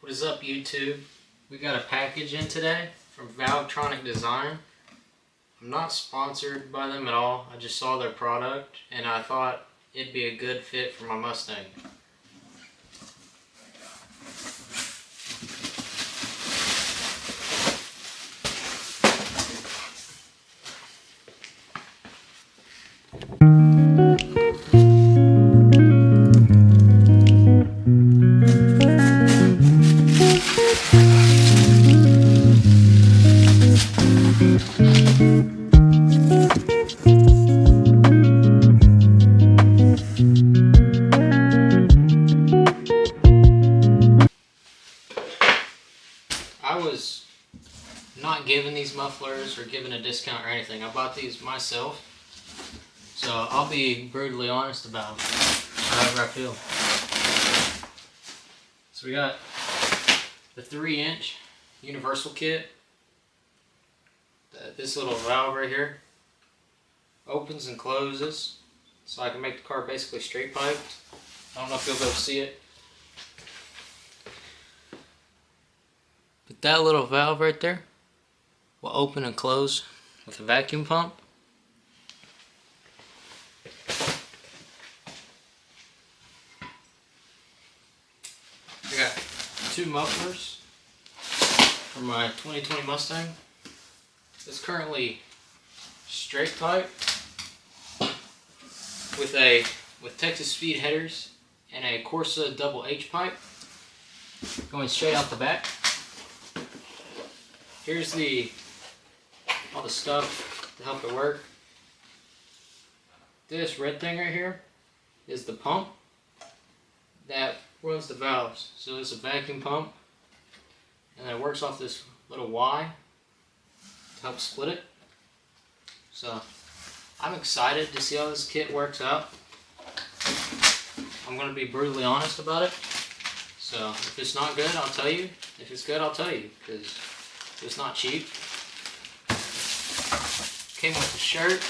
What is up, YouTube? We got a package in today from Valvetronic Design. I'm not sponsored by them at all. I just saw their product and I thought it'd be a good fit for my Mustang. I was not given these mufflers or given a discount or anything. I bought these myself, so I'll be brutally honest about however I feel. So we got the 3-inch universal kit. This little valve right here opens and closes, so I can make the car basically straight piped. I don't know if you'll be able to see it. But that little valve right there will open and close with a vacuum pump. I got 2 mufflers for my 2020 Mustang. It's currently straight pipe with Texas speed headers and a Corsa double H pipe going straight out the back. Here's all the stuff to help it work. This red thing right here is the pump that runs the valves. So it's a vacuum pump, and it works off this little Y to help split it. So I'm excited to see how this kit works out. I'm going to be brutally honest about it. So if it's not good, I'll tell you. If it's good, I'll tell you, because it's not cheap. Came with the shirt.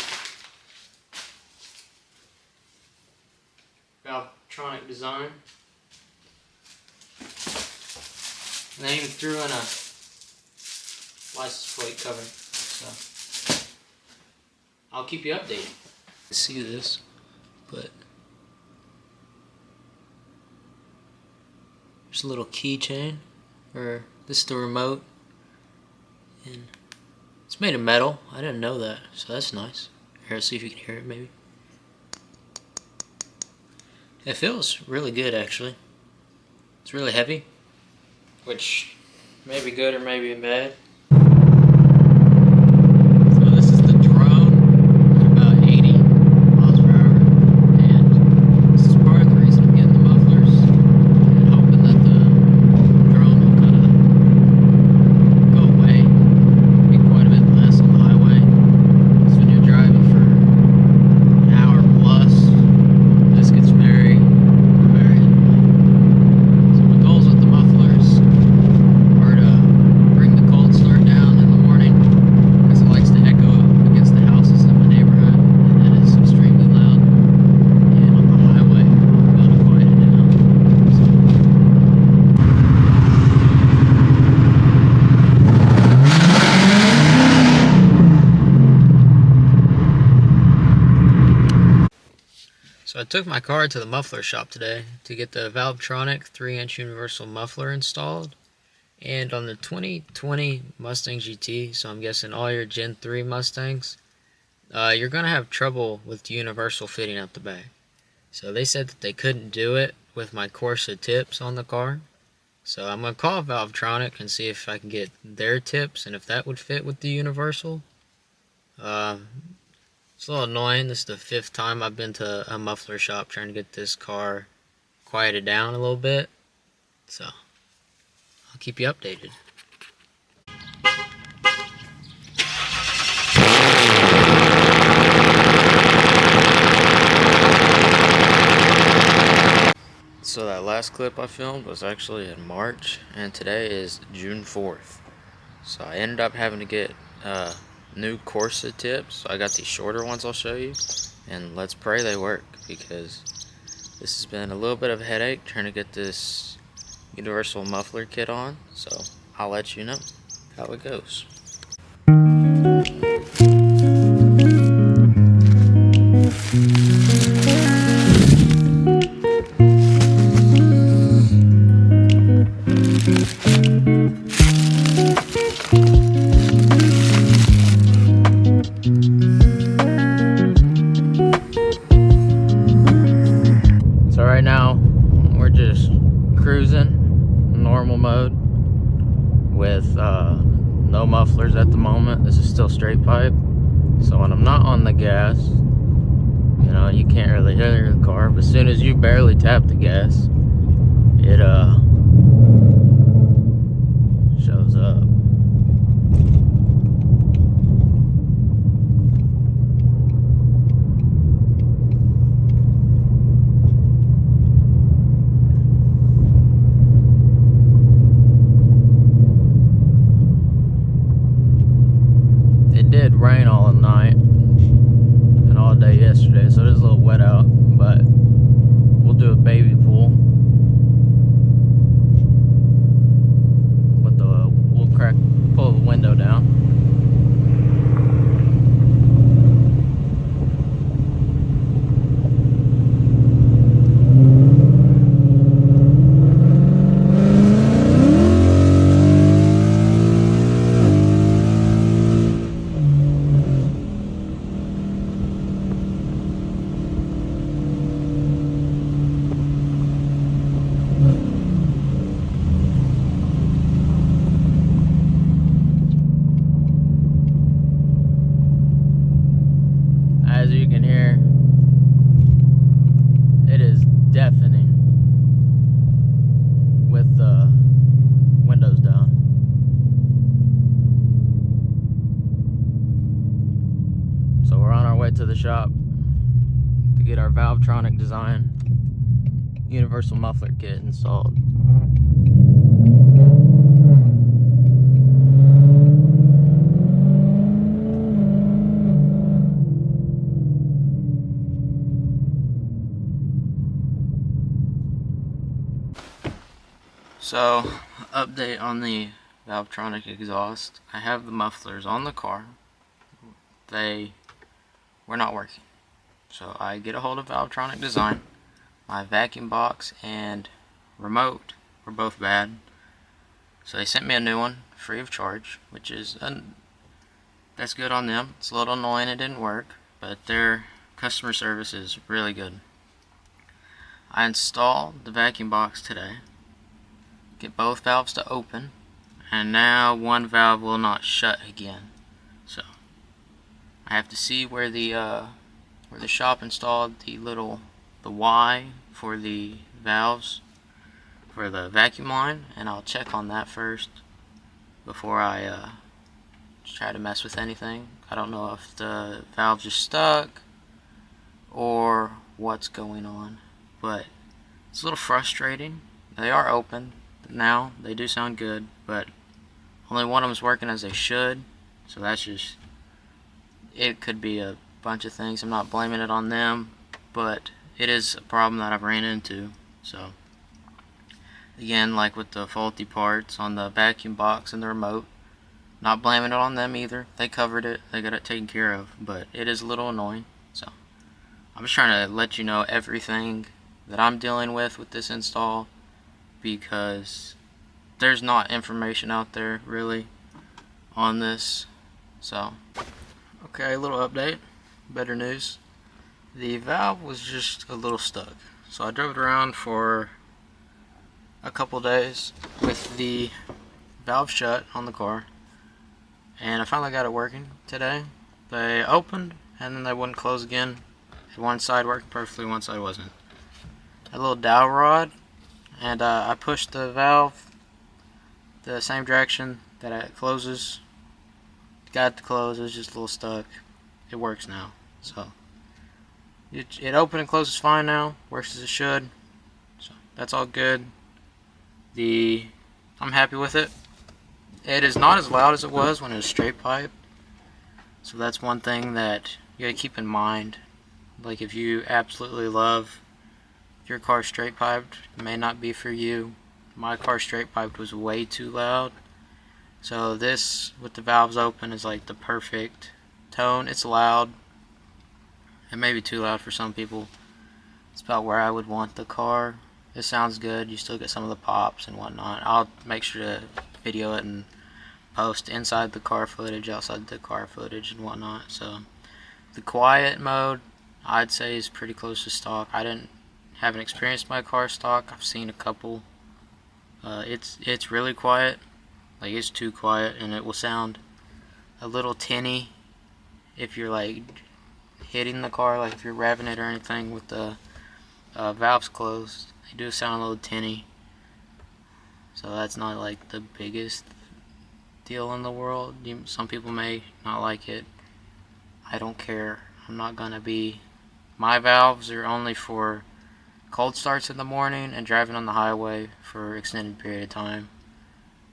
Valvetronic Design. And they even threw in a license plate cover. So I'll keep you updated. See this, but there's a little keychain, or this is the remote. And it's made of metal. I didn't know that, so that's nice. Here, let's see if you can hear it, maybe. It feels really good, actually. It's really heavy, which may be good or may be bad. So this is the drone at about 80 miles per hour, and this is part of the reason I'm getting the mufflers and hoping that the drone will kind of go away. Quite a bit less on the highway. So when you're driving for an hour plus, this gets very, very annoying. So my goals with the mufflers are to bring the cold start down in the morning, because it likes to echo against the houses in my neighborhood, and it is extremely loud. And on the highway, I'm going to quiet it down. So I took my car to the muffler shop today to get the Valvetronic 3-inch universal muffler installed. And on the 2020 Mustang GT, so I'm guessing all your Gen 3 Mustangs, you're going to have trouble with the universal fitting out the back. So they said that they couldn't do it with my Corsa tips on the car. So I'm going to call Valvetronic and see if I can get their tips and if that would fit with the universal. It's a little annoying. This is the 5th time I've been to a muffler shop trying to get this car quieted down a little bit. So I'll keep you updated. So that last clip I filmed was actually in March, and today is June 4th. So I ended up having to get new Corsa tips. So I got these shorter ones I'll show you, and let's pray they work, because this has been a little bit of a headache trying to get this universal muffler kit on, so I'll let you know how it goes. So right now we're just cruising normal mode with no mufflers at the moment. This is still straight pipe, so when I'm not on the gas, you know, you can't really hear the car, but as soon as you barely tap the gas, it shows up. It did rain all night and all day yesterday, so it is a little wet out, but we'll do a baby pool with we'll pull the window down. As you can hear, it is deafening with the windows down. So we're on our way to the shop to get our Valvetronic design universal muffler kit installed. So, update on the Valvetronic exhaust. I have the mufflers on the car. They were not working. So I get a hold of Valvetronic Design. My vacuum box and remote were both bad. So they sent me a new one, free of charge, which is, that's good on them. It's a little annoying it didn't work, but their customer service is really good. I installed the vacuum box today. Get both valves to open, and now one valve will not shut again. So I have to see where the shop installed the Y for the valves for the vacuum line, and I'll check on that first before I try to mess with anything. I don't know if the valves are stuck or what's going on, but it's a little frustrating. They are open now, they do sound good, but only one of them is working as they should, so that's just, it could be a bunch of things. I'm not blaming it on them, but it is a problem that I've ran into. So again, like with the faulty parts on the vacuum box and the remote, not blaming it on them either. They covered it, they got it taken care of, but it is a little annoying. So I'm just trying to let you know everything that I'm dealing with this install, because there's not information out there really on this. So okay, a little update, better news. The valve was just a little stuck, so I drove it around for a couple days with the valve shut on the car, and I finally got it working today. They opened and then they wouldn't close again. One side worked perfectly, one side wasn't. A little dowel rod, and I pushed the valve the same direction that it closes. Got it to close, it was just a little stuck. It works now, so it opened and closes fine now, works as it should, so that's all good. I'm happy with it. It is not as loud as it was when it was straight pipe, so that's one thing that you gotta keep in mind. Like, if you absolutely love your car straight piped, it may not be for you, my car straight piped was way too loud. So this with the valves open is like the perfect tone. It's loud. It may be too loud for some people. It's about where I would want the car. It sounds good. You still get some of the pops and whatnot. I'll make sure to video it and post inside the car footage, outside the car footage and whatnot. So the quiet mode I'd say is pretty close to stock. Haven't experienced my car stock. I've seen a couple. It's really quiet. Like, it's too quiet, and it will sound a little tinny if you're like hitting the car, like if you're revving it or anything with the valves closed. They do sound a little tinny. So that's not like the biggest deal in the world. Some people may not like it. I don't care. I'm not gonna be. My valves are only for cold starts in the morning and driving on the highway for an extended period of time.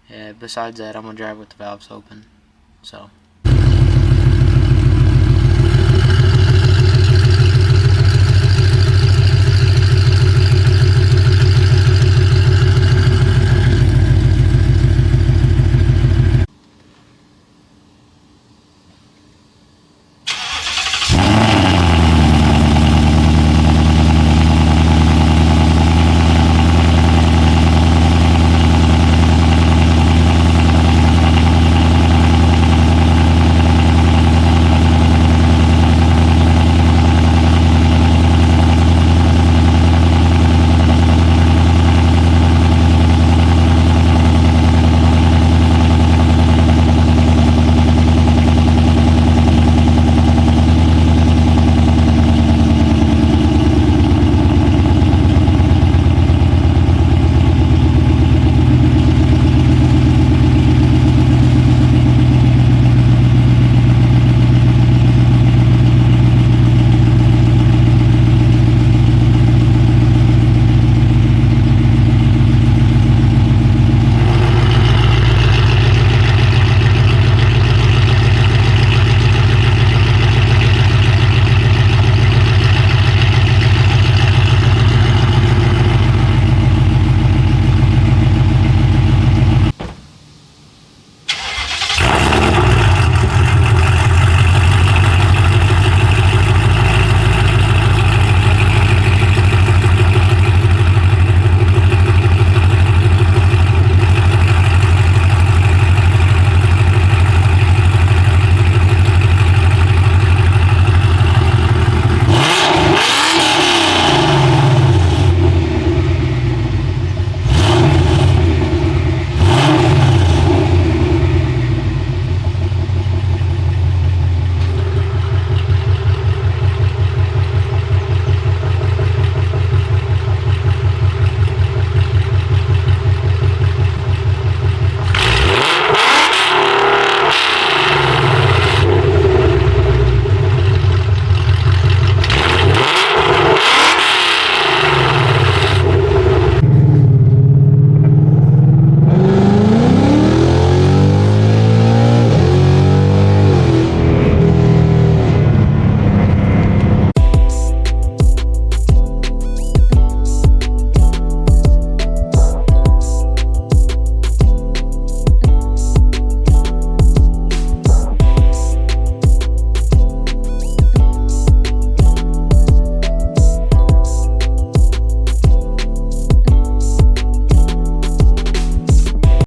Yeah, besides that, I'm gonna drive with the valves open. So